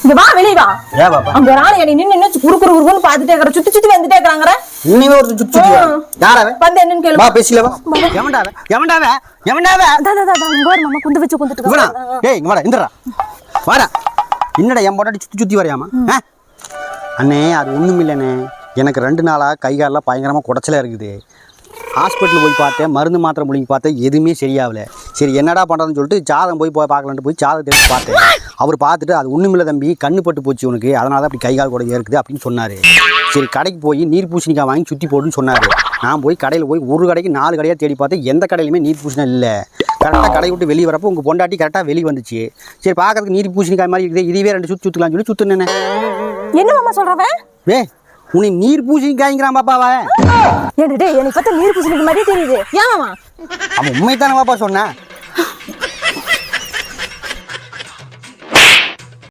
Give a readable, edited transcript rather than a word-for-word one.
இங்க வா வெளிய வா. ஏன் பாப்பா அங்க ராணி என்னை நின்னு குறுகுறுன்னு பாத்துட்டே இருக்கற. சுத்தி சுத்தி வந்துட்டே இருக்காங்கற. இன்னிமே ஒரு சுத்தி சுத்தி யார் அவன் வந்து என்னன்னு கேளு. வா பேசில வா எவன்டா இங்க வர மாமா குந்து வச்சு குந்துட்டு இவனா இருக்காங்க. டேய் இங்க வாடா இந்தடா வாடா என்னடா என் பொண்டாட்டி சுத்தி சுத்தி வரையாமா அண்ணே அது ஒண்ணும் இல்லண்ணே எனக்கு 2 நாளா கை காலெல்லாம் பயங்கரமா குடைச்சலா இருக்குது ஹாஸ்பிட்டல் போய் பார்த்தேன் மருந்து மாத்திரை முழுங்கி பார்த்தேன் எதுவுமே சரியாகல சரி என்னடா பண்ணுறதுன்னு சொல்லிட்டு ஜாதகம் போய் பார்க்கலான்ட்டு போய் ஜாதகத்தை எடுத்து பார்த்தேன் அவர் பார்த்துட்டு அது ஒன்றுமில்ல தம்பி கண்ணு பட்டு போச்சு உனக்கு அதனால தான் அப்படி கை கால் கூட இருக்குது அப்படின்னு சொன்னார் சரி கடைக்கு போய் நீர் பூசணிக்காய் வாங்கி சுற்றி போடுன்னு சொன்னார் நான் போய் கடையில் போய் ஒரு கடைக்கு 4 கடையாக தேடி பார்த்தேன் எந்த கடையிலுமே நீர் பூசணி இல்லை கரெக்டாக கடை விட்டு வெளியே வரப்போ உங்கள் பொண்டாட்டி கரெக்டாக வெளியே வந்துச்சு சரி பார்க்கறதுக்கு நீர் பூசணிக்காய் மாதிரி இருக்குது இதுவே 2 சுற்றலாம்னு சொல்லி சுற்றுனேன் என்ன மாமா சொல்றவன்? உன்னை நீர் பூசணிக்காய்ங்கிறான் பாப்பாவா ஏன்டா டேய் எனக்கு பார்த்தா நீர் பூசணிக்கு மாதிரி தெரியுது. ஏன் மாமா? அவன் உண்மைத்தானே பாப்பா சொன்னேன்